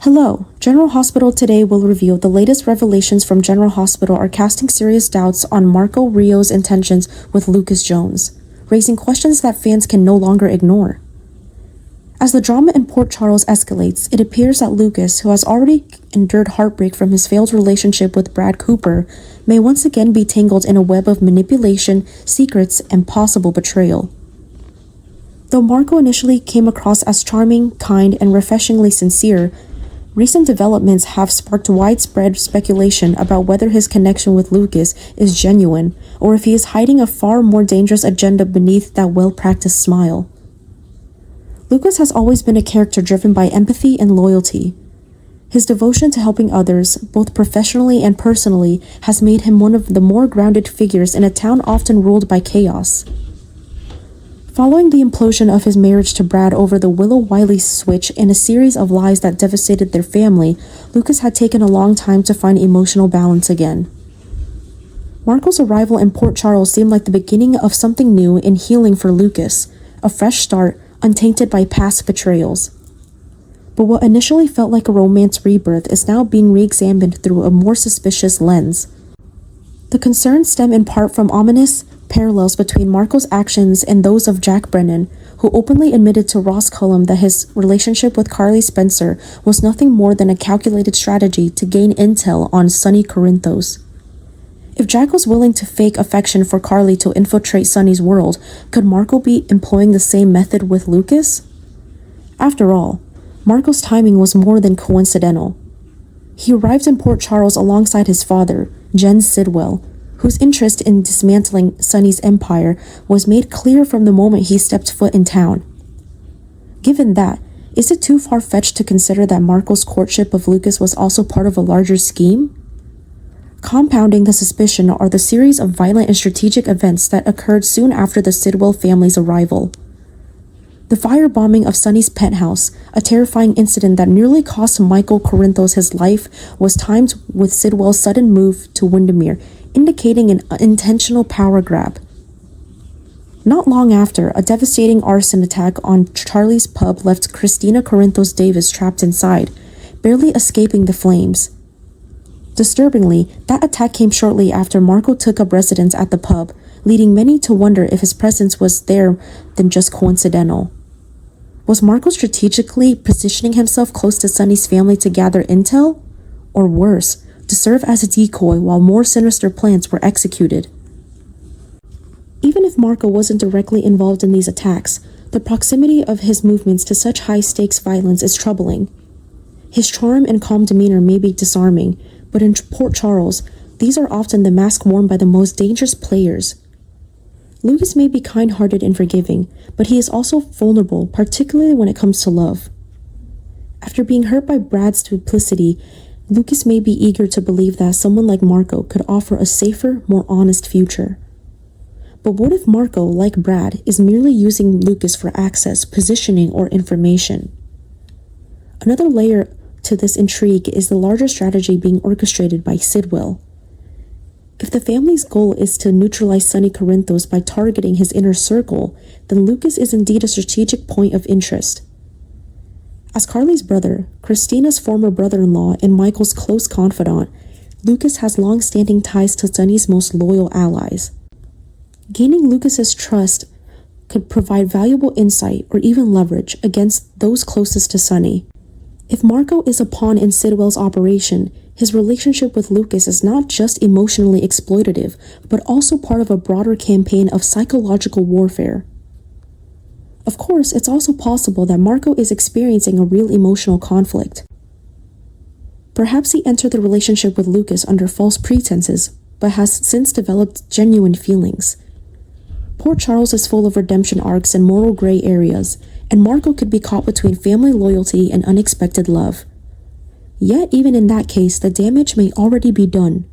Hello, General Hospital today will reveal the latest revelations from General Hospital are casting serious doubts on Marco Rio's intentions with Lucas Jones, raising questions that fans can no longer ignore. As the drama in Port Charles escalates, it appears that Lucas, who has already endured heartbreak from his failed relationship with Brad Cooper, may once again be tangled in a web of manipulation, secrets, and possible betrayal. Though Marco initially came across as charming, kind, and refreshingly sincere, recent developments have sparked widespread speculation about whether his connection with Lucas is genuine or if he is hiding a far more dangerous agenda beneath that well-practiced smile. Lucas has always been a character driven by empathy and loyalty. His devotion to helping others, both professionally and personally, has made him one of the more grounded figures in a town often ruled by chaos. Following the implosion of his marriage to Brad over the Willow Wiley switch and a series of lies that devastated their family, Lucas had taken a long time to find emotional balance again. Marco's arrival in Port Charles seemed like the beginning of something new and healing for Lucas, a fresh start, untainted by past betrayals. But what initially felt like a romance rebirth is now being re-examined through a more suspicious lens. The concerns stem in part from ominous parallels between Marco's actions and those of Jack Brennan, who openly admitted to Ross Cullum that his relationship with Carly Spencer was nothing more than a calculated strategy to gain intel on Sonny Corinthos. If Jack was willing to fake affection for Carly to infiltrate Sonny's world, could Marco be employing the same method with Lucas? After all, Marco's timing was more than coincidental. He arrived in Port Charles alongside his father, Jens Sidwell, whose interest in dismantling Sonny's empire was made clear from the moment he stepped foot in town. Given that, is it too far-fetched to consider that Marco's courtship of Lucas was also part of a larger scheme? Compounding the suspicion are the series of violent and strategic events that occurred soon after the Sidwell family's arrival. The firebombing of Sonny's penthouse, a terrifying incident that nearly cost Michael Corinthos his life, was timed with Sidwell's sudden move to Windermere, indicating an intentional power grab. Not long after, a devastating arson attack on Charlie's pub left Christina Corinthos Davis trapped inside, barely escaping the flames. Disturbingly, that attack came shortly after Marco took up residence at the pub, leading many to wonder if his presence was there than just coincidental. Was Marco strategically positioning himself close to Sonny's family to gather intel? Or worse, to serve as a decoy while more sinister plans were executed? Even if Marco wasn't directly involved in these attacks, the proximity of his movements to such high-stakes violence is troubling. His charm and calm demeanor may be disarming, but in Port Charles, these are often the mask worn by the most dangerous players. Lucas may be kind-hearted and forgiving, but he is also vulnerable, particularly when it comes to love. After being hurt by Brad's duplicity, Lucas may be eager to believe that someone like Marco could offer a safer, more honest future. But what if Marco, like Brad, is merely using Lucas for access, positioning, or information? Another layer to this intrigue is the larger strategy being orchestrated by Sidwell. If the family's goal is to neutralize Sonny Corinthos by targeting his inner circle, then Lucas is indeed a strategic point of interest. As Carly's brother, Christina's former brother-in-law, and Michael's close confidant, Lucas has long-standing ties to Sonny's most loyal allies. Gaining Lucas's trust could provide valuable insight or even leverage against those closest to Sonny. If Marco is a pawn in Sidwell's operation, his relationship with Lucas is not just emotionally exploitative, but also part of a broader campaign of psychological warfare. Of course, it's also possible that Marco is experiencing a real emotional conflict. Perhaps he entered the relationship with Lucas under false pretenses, but has since developed genuine feelings. Port Charles is full of redemption arcs and moral gray areas, and Marco could be caught between family loyalty and unexpected love. Yet, even in that case, the damage may already be done.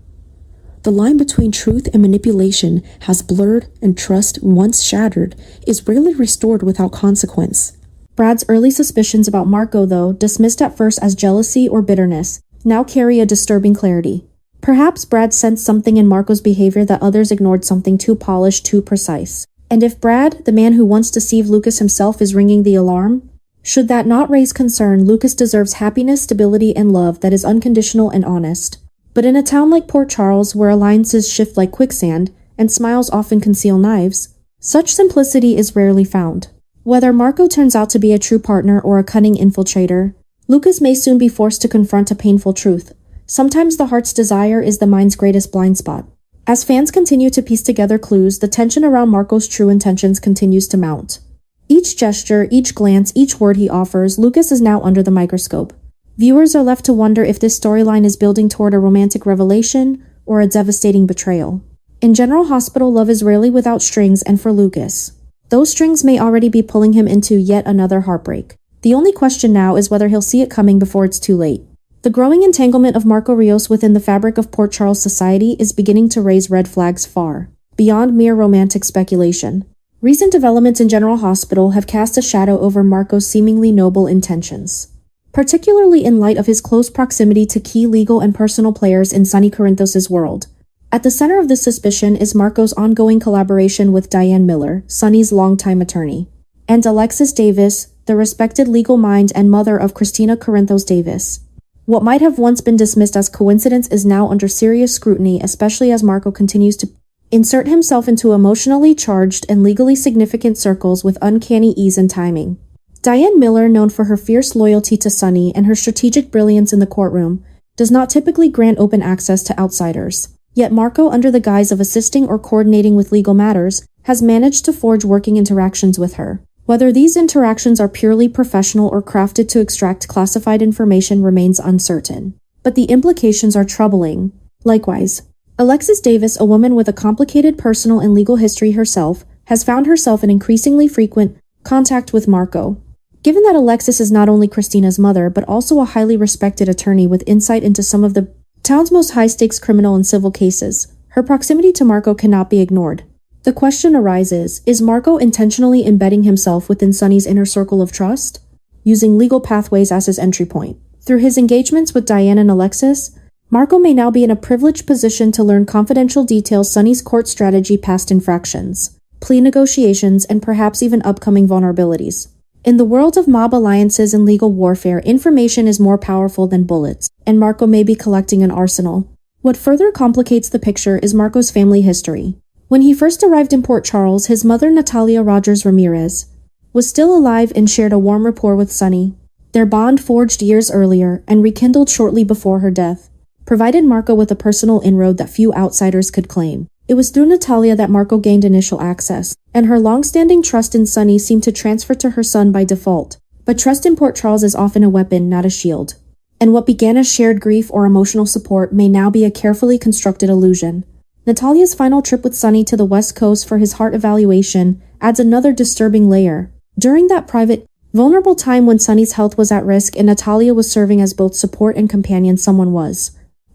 The line between truth and manipulation has blurred, and trust, once shattered, is rarely restored without consequence. Brad's early suspicions about Marco, though, dismissed at first as jealousy or bitterness, now carry a disturbing clarity. Perhaps Brad sensed something in Marco's behavior that others ignored, something too polished, too precise. And if Brad, the man who once deceived Lucas himself, is ringing the alarm, Should that not raise concern, Lucas deserves happiness, stability, and love that is unconditional and honest. But in a town like Port Charles, where alliances shift like quicksand, and smiles often conceal knives, such simplicity is rarely found. Whether Marco turns out to be a true partner or a cunning infiltrator, Lucas may soon be forced to confront a painful truth. Sometimes the heart's desire is the mind's greatest blind spot. As fans continue to piece together clues, the tension around Marco's true intentions continues to mount. Each gesture, each glance, each word he offers, Lucas is now under the microscope. Viewers are left to wonder if this storyline is building toward a romantic revelation or a devastating betrayal. In General Hospital, love is rarely without strings, and for Lucas, those strings may already be pulling him into yet another heartbreak. The only question now is whether he'll see it coming before it's too late. The growing entanglement of Marco Rios within the fabric of Port Charles society is beginning to raise red flags far beyond mere romantic speculation. Recent developments in General Hospital have cast a shadow over Marco's seemingly noble intentions, particularly in light of his close proximity to key legal and personal players in Sonny Corinthos' world. At the center of this suspicion is Marco's ongoing collaboration with Diane Miller, Sonny's longtime attorney, and Alexis Davis, the respected legal mind and mother of Christina Corinthos Davis. What might have once been dismissed as coincidence is now under serious scrutiny, especially as Marco continues to insert himself into emotionally charged and legally significant circles with uncanny ease and timing. Diane Miller, known for her fierce loyalty to Sonny and her strategic brilliance in the courtroom, does not typically grant open access to outsiders. Yet Marco, under the guise of assisting or coordinating with legal matters, has managed to forge working interactions with her. Whether these interactions are purely professional or crafted to extract classified information remains uncertain. But the implications are troubling. Likewise, Alexis Davis, a woman with a complicated personal and legal history herself, has found herself in increasingly frequent contact with Marco. Given that Alexis is not only Christina's mother, but also a highly respected attorney with insight into some of the town's most high-stakes criminal and civil cases, her proximity to Marco cannot be ignored. The question arises, is Marco intentionally embedding himself within Sonny's inner circle of trust, using legal pathways as his entry point? Through his engagements with Diane and Alexis, Marco may now be in a privileged position to learn confidential details: Sonny's court strategy, past infractions, plea negotiations, and perhaps even upcoming vulnerabilities. In the world of mob alliances and legal warfare, information is more powerful than bullets, and Marco may be collecting an arsenal. What further complicates the picture is Marco's family history. When he first arrived in Port Charles, his mother, Natalia Rogers Ramirez, was still alive and shared a warm rapport with Sonny. Their bond, forged years earlier and rekindled shortly before her death, provided Marco with a personal inroad that few outsiders could claim. It was through Natalia that Marco gained initial access, and her long-standing trust in Sonny seemed to transfer to her son by default. But trust in Port Charles is often a weapon, not a shield. And what began as shared grief or emotional support may now be a carefully constructed illusion. Natalia's final trip with Sonny to the West Coast for his heart evaluation adds another disturbing layer. During that private, vulnerable time when Sonny's health was at risk and Natalia was serving as both support and companion, someone was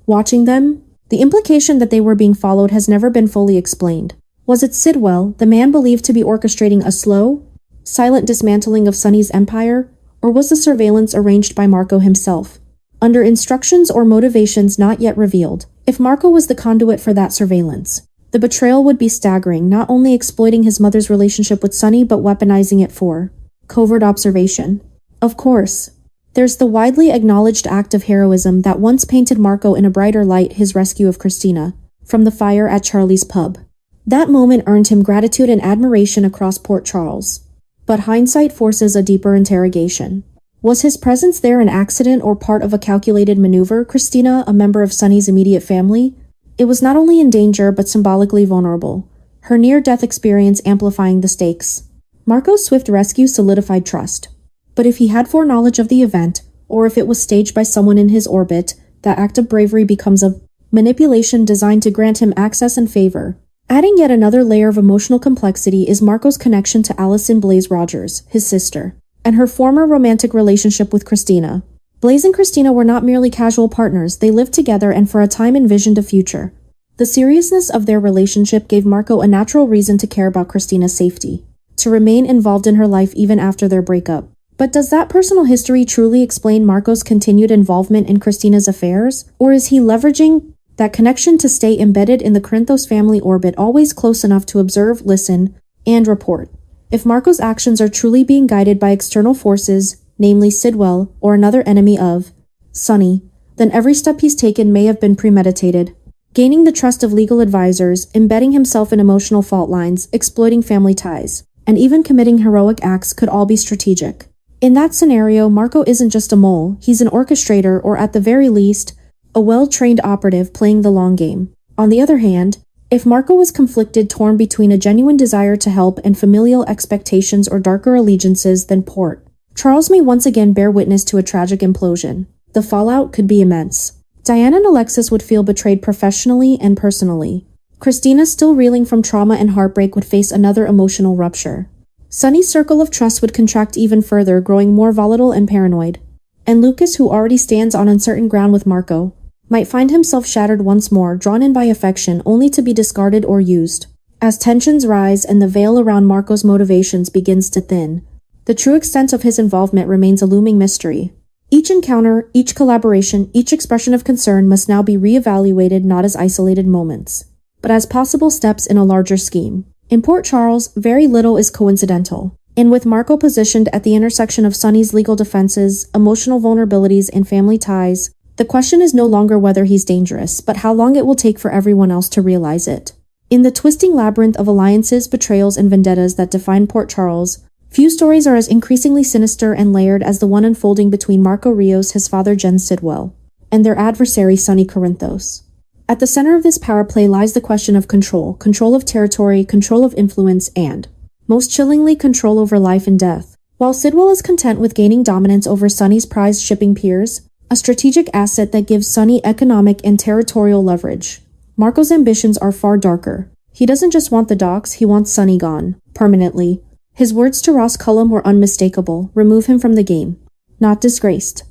watching them. The implication that they were being followed has never been fully explained. Was it Sidwell, the man believed to be orchestrating a slow, silent dismantling of Sonny's empire, or was the surveillance arranged by Marco himself, under instructions or motivations not yet revealed? If Marco was the conduit for that surveillance, the betrayal would be staggering, not only exploiting his mother's relationship with Sonny, but weaponizing it for covert observation. Of course, there's the widely acknowledged act of heroism that once painted Marco in a brighter light: his rescue of Christina from the fire at Charlie's pub. That moment earned him gratitude and admiration across Port Charles. But hindsight forces a deeper interrogation. Was his presence there an accident or part of a calculated maneuver? Christina, a member of Sonny's immediate family, it was not only in danger but symbolically vulnerable, her near-death experience amplifying the stakes. Marco's swift rescue solidified trust. But if he had foreknowledge of the event, or if it was staged by someone in his orbit, that act of bravery becomes a manipulation designed to grant him access and favor. Adding yet another layer of emotional complexity is Marco's connection to Allison Blaze Rogers, his sister, and her former romantic relationship with Christina. Blaze and Christina were not merely casual partners, they lived together and for a time envisioned a future. The seriousness of their relationship gave Marco a natural reason to care about Christina's safety, to remain involved in her life even after their breakup. But does that personal history truly explain Marco's continued involvement in Christina's affairs? Or is he leveraging that connection to stay embedded in the Corinthos family orbit, always close enough to observe, listen, and report? If Marco's actions are truly being guided by external forces, namely Sidwell or another enemy of Sonny, then every step he's taken may have been premeditated. Gaining the trust of legal advisors, embedding himself in emotional fault lines, exploiting family ties, and even committing heroic acts could all be strategic. In that scenario, Marco isn't just a mole, he's an orchestrator or at the very least, a well-trained operative playing the long game. On the other hand, if Marco was conflicted, torn between a genuine desire to help and familial expectations or darker allegiances, then Port Charles may once again bear witness to a tragic implosion. The fallout could be immense. Diana and Alexis would feel betrayed professionally and personally. Christina, still reeling from trauma and heartbreak, would face another emotional rupture. Sonny's circle of trust would contract even further, growing more volatile and paranoid. And Lucas, who already stands on uncertain ground with Marco, might find himself shattered once more, drawn in by affection only to be discarded or used. As tensions rise and the veil around Marco's motivations begins to thin, the true extent of his involvement remains a looming mystery. Each encounter, each collaboration, each expression of concern must now be re-evaluated not as isolated moments, but as possible steps in a larger scheme. In Port Charles, very little is coincidental. And with Marco positioned at the intersection of Sonny's legal defenses, emotional vulnerabilities, and family ties, the question is no longer whether he's dangerous, but how long it will take for everyone else to realize it. In the twisting labyrinth of alliances, betrayals, and vendettas that define Port Charles, few stories are as increasingly sinister and layered as the one unfolding between Marco Rios, his father Jen Sidwell, and their adversary Sonny Corinthos. At the center of this power play lies the question of control of territory, control of influence, and, most chillingly, control over life and death. While Sidwell is content with gaining dominance over Sonny's prized shipping piers, a strategic asset that gives Sonny economic and territorial leverage, Marco's ambitions are far darker. He doesn't just want the docks, he wants Sonny gone, permanently. His words to Ross Cullum were unmistakable: remove him from the game. Not disgraced.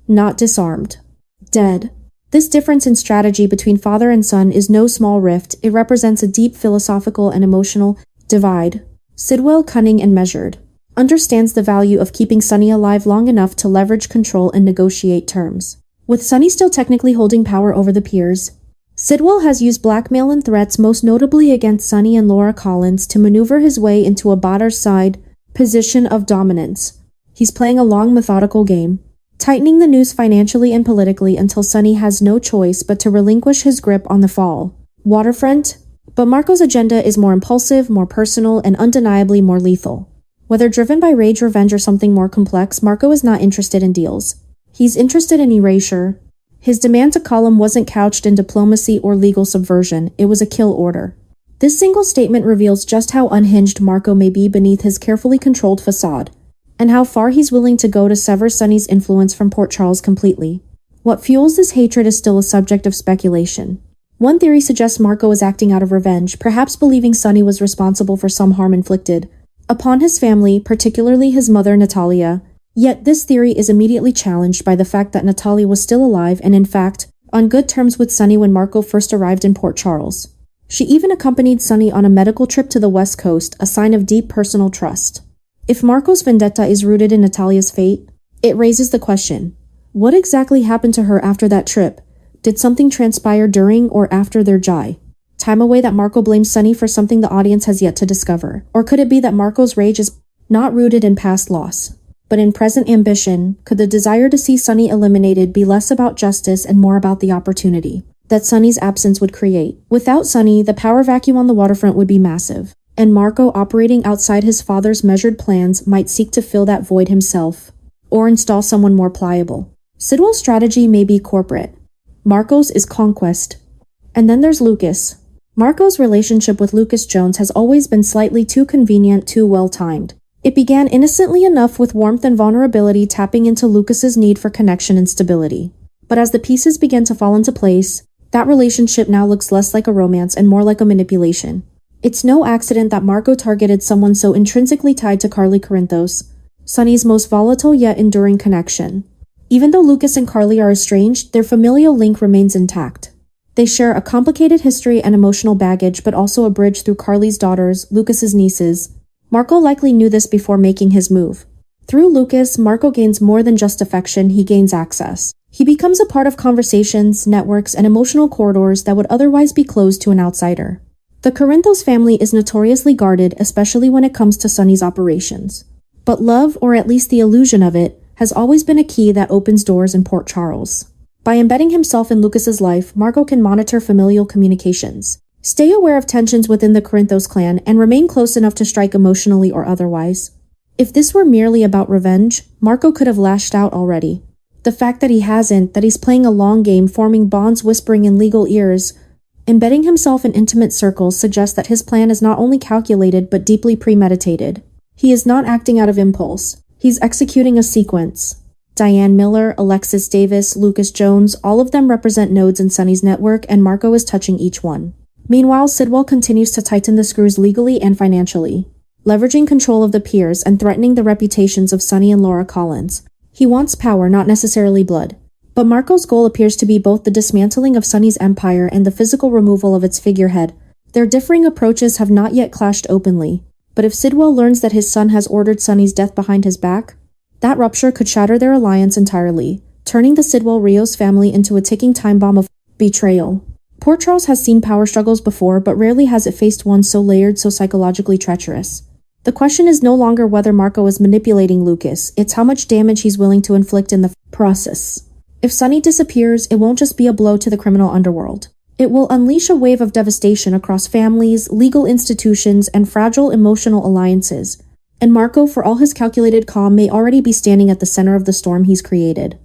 Not disarmed. Dead. This difference in strategy between father and son is no small rift. It represents a deep philosophical and emotional divide. Sidwell, cunning and measured, understands the value of keeping Sonny alive long enough to leverage control and negotiate terms. With Sonny still technically holding power over the piers, Sidwell has used blackmail and threats, most notably against Sonny and Laura Collins, to maneuver his way into a batter's side position of dominance. He's playing a long, methodical game, tightening the noose financially and politically until Sonny has no choice but to relinquish his grip on the fall waterfront. But Marco's agenda is more impulsive, more personal, and undeniably more lethal. Whether driven by rage, revenge, or something more complex, Marco is not interested in deals. He's interested in erasure. His demand to Cullum wasn't couched in diplomacy or legal subversion, it was a kill order. This single statement reveals just how unhinged Marco may be beneath his carefully controlled facade, and how far he's willing to go to sever Sonny's influence from Port Charles completely. What fuels this hatred is still a subject of speculation. One theory suggests Marco is acting out of revenge, perhaps believing Sonny was responsible for some harm inflicted upon his family, particularly his mother Natalia. Yet this theory is immediately challenged by the fact that Natalia was still alive and, in fact, on good terms with Sonny when Marco first arrived in Port Charles. She even accompanied Sonny on a medical trip to the West Coast, a sign of deep personal trust. If Marco's vendetta is rooted in Natalia's fate, it raises the question: what exactly happened to her after that trip? Did something transpire during or after their jai time away that Marco blames Sonny for something the audience has yet to discover? Or could it be that Marco's rage is not rooted in past loss, but in present ambition? Could the desire to see Sonny eliminated be less about justice and more about the opportunity that Sonny's absence would create? Without Sonny, the power vacuum on the waterfront would be massive, and Marco, operating outside his father's measured plans, might seek to fill that void himself, or install someone more pliable. Sidwell's strategy may be corporate. Marco's is conquest. And then there's Lucas. Marco's relationship with Lucas Jones has always been slightly too convenient, too well-timed. It began innocently enough with warmth and vulnerability, tapping into Lucas's need for connection and stability. But as the pieces began to fall into place, that relationship now looks less like a romance and more like a manipulation. It's no accident that Marco targeted someone so intrinsically tied to Carly Corinthos, Sonny's most volatile yet enduring connection. Even though Lucas and Carly are estranged, their familial link remains intact. They share a complicated history and emotional baggage, but also a bridge through Carly's daughters, Lucas's nieces. Marco likely knew this before making his move. Through Lucas, Marco gains more than just affection, he gains access. He becomes a part of conversations, networks, and emotional corridors that would otherwise be closed to an outsider. The Corinthos family is notoriously guarded, especially when it comes to Sonny's operations. But love, or at least the illusion of it, has always been a key that opens doors in Port Charles. By embedding himself in Lucas's life, Marco can monitor familial communications, stay aware of tensions within the Corinthos clan, and remain close enough to strike emotionally or otherwise. If this were merely about revenge, Marco could have lashed out already. The fact that he hasn't, that he's playing a long game, forming bonds, whispering in legal ears, embedding himself in intimate circles suggests that his plan is not only calculated but deeply premeditated. He is not acting out of impulse. He's executing a sequence. Diane Miller, Alexis Davis, Lucas Jones, all of them represent nodes in Sonny's network, and Marco is touching each one. Meanwhile, Sidwell continues to tighten the screws legally and financially, leveraging control of the peers and threatening the reputations of Sonny and Laura Collins. He wants power, not necessarily blood. But Marco's goal appears to be both the dismantling of Sonny's empire and the physical removal of its figurehead. Their differing approaches have not yet clashed openly, but if Sidwell learns that his son has ordered Sonny's death behind his back, that rupture could shatter their alliance entirely, turning the Sidwell-Rios family into a ticking time bomb of betrayal. Port Charles has seen power struggles before, but rarely has it faced one so layered, so psychologically treacherous. The question is no longer whether Marco is manipulating Lucas, it's how much damage he's willing to inflict in the process. If Sonny disappears, it won't just be a blow to the criminal underworld. It will unleash a wave of devastation across families, legal institutions, and fragile emotional alliances. And Marco, for all his calculated calm, may already be standing at the center of the storm he's created.